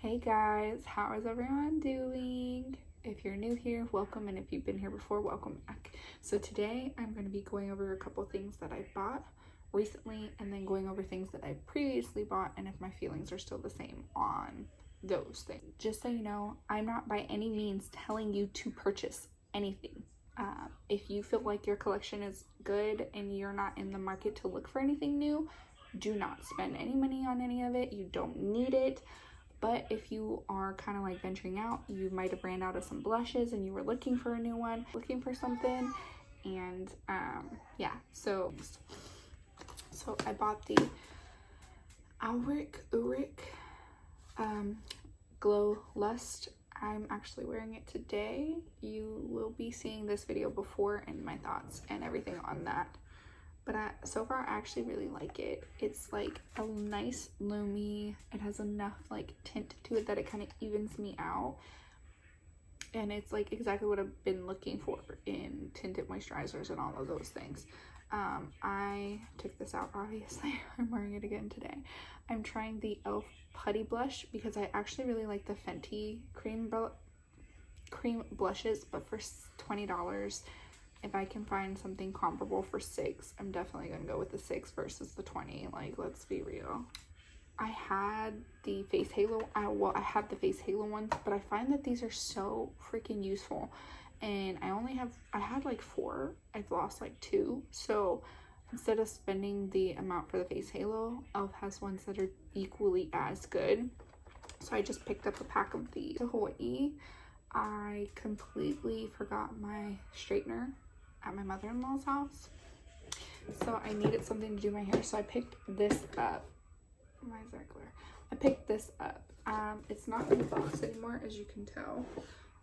Hey guys, how is everyone doing? If you're new here, welcome, and if you've been here before, welcome back. So today I'm going to be going over a couple things that I bought recently and then going over things that I previously bought and if my feelings are still the same on those things. Just so you know, I'm not by any means telling you to purchase anything. If you feel like your collection is good and you're not in the market to look for anything new, do not spend any money on any of it. You don't need it. But if you are kind of like venturing out, you might have ran out of some blushes and you were looking for a new one, looking for something. And yeah, so I bought the Ulrich Glow Lust. I'm actually wearing it today. You will be seeing this video before and my thoughts and everything on that. But so far I actually really like it. It's like a nice loomy. It has enough like tint to it that it kind of evens me out. And it's like exactly what I've been looking for in tinted moisturizers and all of those things. I took this out, obviously. I'm wearing it again today. I'm trying the e.l.f. Putty Blush because I actually really like the Fenty cream blushes, but for $20. If I can find something comparable for $6, I'm definitely gonna go with the $6 versus the $20. Like, let's be real. I had the face halo. I have the face halo ones, but I find that these are so freaking useful. And I had like 4. I've lost like 2. So instead of spending the amount for the face halo, e.l.f. has ones that are equally as good. So I just picked up a pack of these. To Hawaii, I completely forgot my straightener at my mother-in-law's house, so I needed something to do my hair, so I picked this up. Why is that clear? I picked this up. It's not in the box anymore, as you can tell.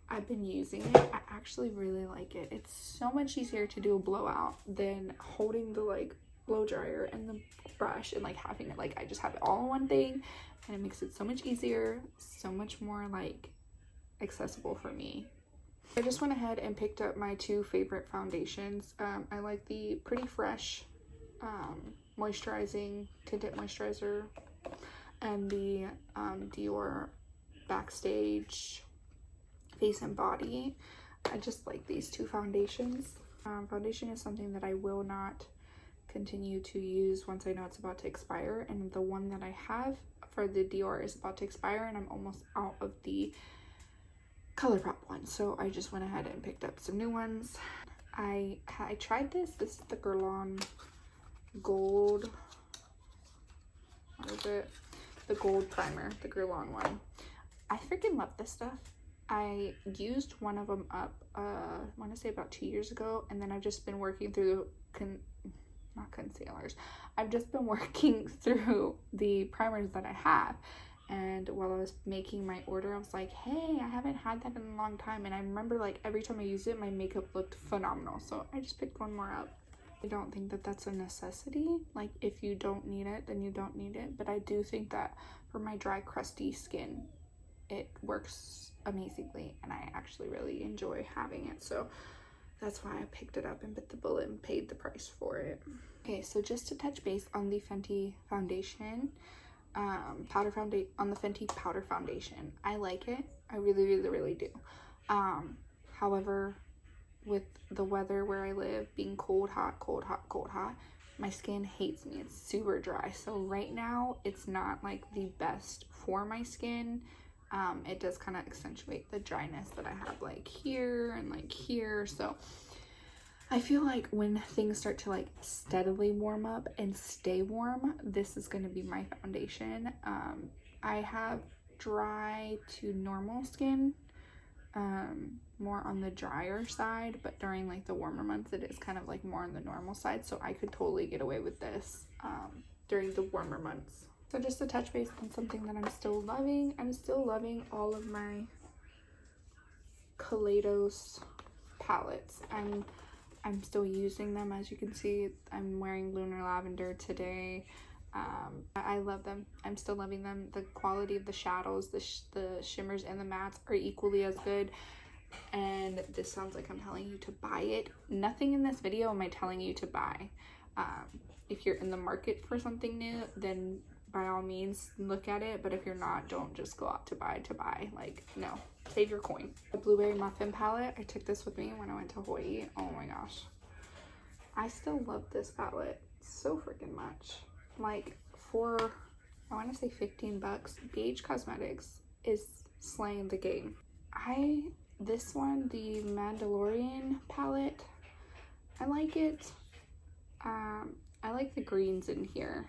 I've been using it. I actually really like it. It's so much easier to do a blowout than holding the like blow dryer and the brush and like having it like I just have it all in one thing, and it makes it so much easier, so much more like accessible for me. I just went ahead and picked up my 2 favorite foundations. I like the Pretty Fresh moisturizing tinted moisturizer and the Dior Backstage Face and Body. I just like these 2 foundations. Foundation is something that I will not continue to use once I know it's about to expire, and the one that I have for the Dior is about to expire, and I'm almost out of the ColourPop one, so I just went ahead and picked up some new ones. I tried this is the Guerlain Gold, what is it, the gold primer, the Guerlain one. I freaking love this stuff. I used one of them up I want to say about 2 years ago, and then I've just been working through not concealers, I've just been working through the primers that I have. And while I was making my order, I was like, hey, I haven't had that in a long time. And I remember like every time I used it, my makeup looked phenomenal. So I just picked one more up. I don't think that that's a necessity. Like, if you don't need it, then you don't need it. But I do think that for my dry, crusty skin, it works amazingly. And I actually really enjoy having it. So that's why I picked it up and bit the bullet and paid the price for it. Okay, so just to touch base on the Fenty foundation, on the Fenty powder foundation, I like it. I really do. However, with the weather where I live being cold hot, my skin hates me. It's super dry, so right now it's not like the best for my skin. It does kind of accentuate the dryness that I have like here and like here. So I feel like when things start to like steadily warm up and stay warm, this is going to be my foundation. I have dry to normal skin, more on the drier side, but during like the warmer months it is kind of like more on the normal side, so I could totally get away with this during the warmer months. So just to touch base on something that I'm still loving all of my Kaleidos palettes. I'm still using them. As you can see, I'm wearing Lunar Lavender today. I love them. I'm still loving them. The quality of the shadows, the shimmers, and the mattes are equally as good. And this sounds like I'm telling you to buy it. Nothing in this video am I telling you to buy. If you're in the market for something new, then by all means look at it, but if you're not, don't just go out to buy. Like, no, save your coin. The Blueberry Muffin palette, I took this with me when I went to Hawaii. Oh my gosh, I still love this palette so freaking much. Like, for, I want to say 15 bucks, BH Cosmetics is slaying the game. This one, the Mandalorian palette, I like it. I like the greens in here.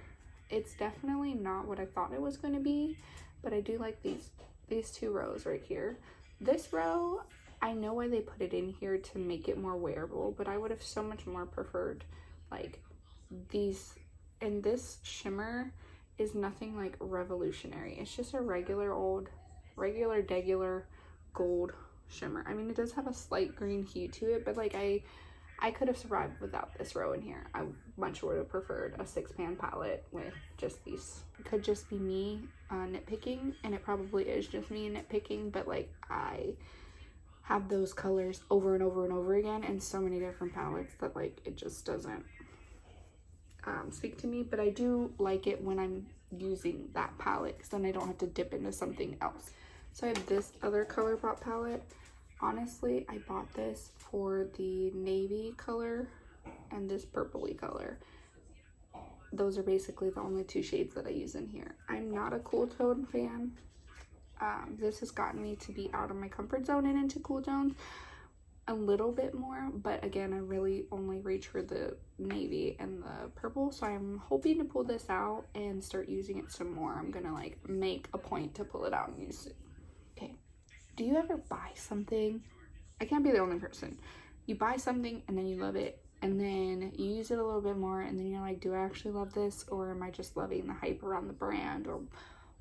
It's definitely not what I thought it was going to be, but I do like these two rows right here. This row, I know why they put it in here to make it more wearable, but I would have so much more preferred like these. And this shimmer is nothing like revolutionary. It's just a regular degular gold shimmer. I mean, it does have a slight green hue to it, but like I could have survived without this row in here. I much would have preferred a 6-pan palette with just these. It could just be me nitpicking, and it probably is just me nitpicking, but like I have those colors over and over and over again in so many different palettes that like it just doesn't speak to me. But I do like it when I'm using that palette, because then I don't have to dip into something else. So I have this other ColourPop palette. Honestly, I bought this for the navy color and this purpley color. Those are basically the only two shades that I use in here. I'm not a cool tone fan. This has gotten me to be out of my comfort zone and into cool tones a little bit more, but again, I really only reach for the navy and the purple, so I'm hoping to pull this out and start using it some more. I'm gonna like make a point to pull it out and use it. Okay, do you ever buy something? I can't be the only person. You buy something and then you love it, and then you use it a little bit more, and then you're like, do I actually love this, or am I just loving the hype around the brand or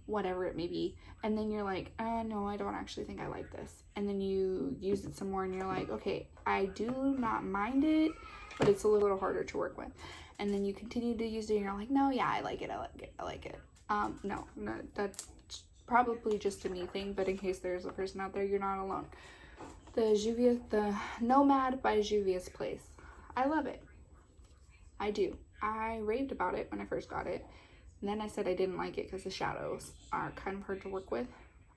whatever it may be? And then you're like, no, I don't actually think I like this. And then you use it some more and you're like, okay, I do not mind it, but it's a little harder to work with. And then you continue to use it and you're like, no, yeah, I like it. No, that's probably just a me thing, but in case there's a person out there, you're not alone. The Nomad by Juvia's Place. I love it. I do. I raved about it when I first got it. And then I said I didn't like it because the shadows are kind of hard to work with.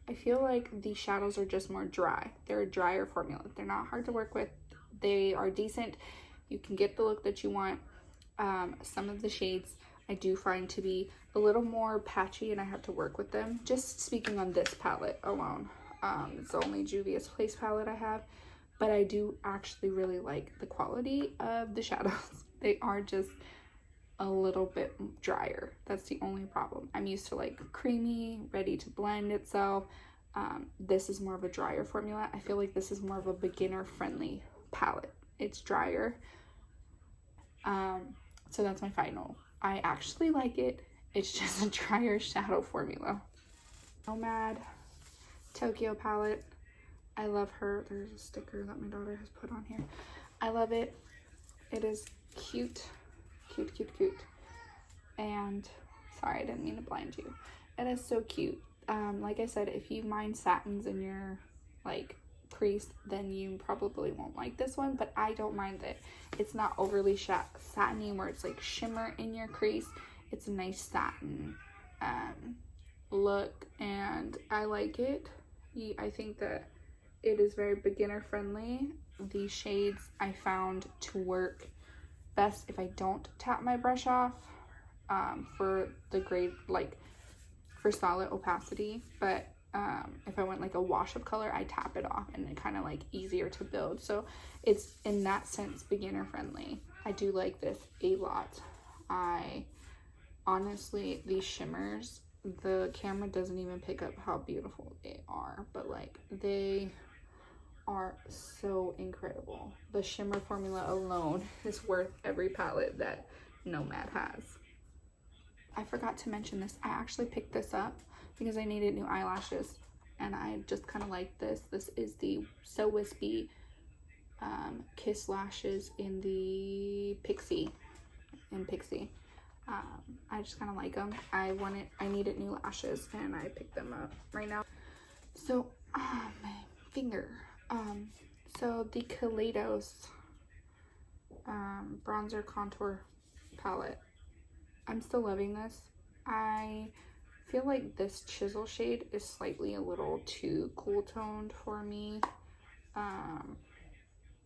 I feel like the shadows are just more dry. They're a drier formula. They're not hard to work with. They are decent. You can get the look that you want. Some of the shades I do find to be a little more patchy and I have to work with them. Just speaking on this palette alone. It's the only Juvia's Place palette I have, but I do actually really like the quality of the shadows. They are just a little bit drier. That's the only problem. I'm used to like creamy, ready to blend itself. This is more of a drier formula. I feel like this is more of a beginner friendly palette. It's drier. So that's my final. I actually like it. It's just a drier shadow formula. Nomad Tokyo palette. I love her. There's a sticker that my daughter has put on here. I love it. It is cute. Cute. And sorry, I didn't mean to blind you. It is so cute. Like I said, if you mind satins in your like crease, then you probably won't like this one, but I don't mind it. It's not overly satiny where it's like shimmer in your crease. It's a nice satin look, and I like it. I think that it is very beginner friendly. The shades I found to work best if I don't tap my brush off for the grade, like for solid opacity, but if I went like a wash of color, I tap it off and it kind of like easier to build. So it's in that sense beginner friendly. I do like this a lot. I honestly, these shimmers, the camera doesn't even pick up how beautiful they are, but like they are so incredible. The shimmer formula alone is worth every palette that Nomad has. I forgot to mention this. I actually picked this up because I needed new eyelashes and I just kind of like this. This is the So Wispy Kiss Lashes in the Pixie. I just kind of like them. I needed new lashes and I picked them up right now. So, my finger. So the Kaleidos bronzer contour palette. I'm still loving this. I feel like this chisel shade is slightly a little too cool toned for me.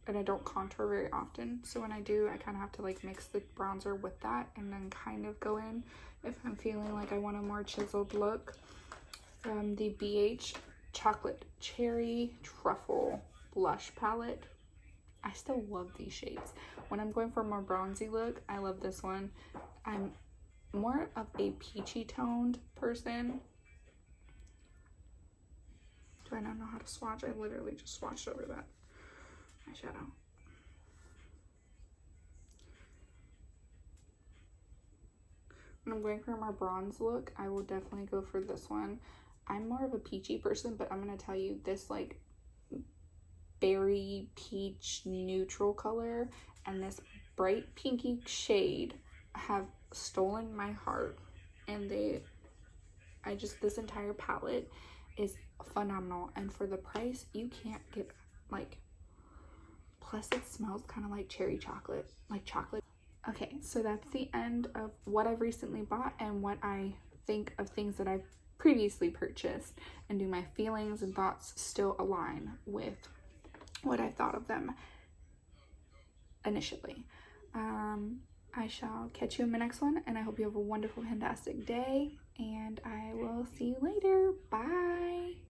And I don't contour very often, so when I do, I kind of have to like mix the bronzer with that and then kind of go in if I'm feeling like I want a more chiseled look. The BH Chocolate Cherry Truffle Blush Palette. I still love these shades. When I'm going for a more bronzy look, I love this one. I'm more of a peachy toned person. Do I not know how to swatch? I literally just swatched over that eyeshadow. When I'm going for a more bronze look, I will definitely go for this one. I'm more of a peachy person, but I'm going to tell you, this like berry peach neutral color and this bright pinky shade have stolen my heart. And this entire palette is phenomenal. And for the price, you can't get like, plus it smells kind of like cherry chocolate, like chocolate. Okay, so that's the end of what I've recently bought and what I think of things that I've previously purchased, and do my feelings and thoughts still align with what I thought of them initially. I shall catch you in my next one, and I hope you have a wonderful, fantastic day, and I will see you later. Bye.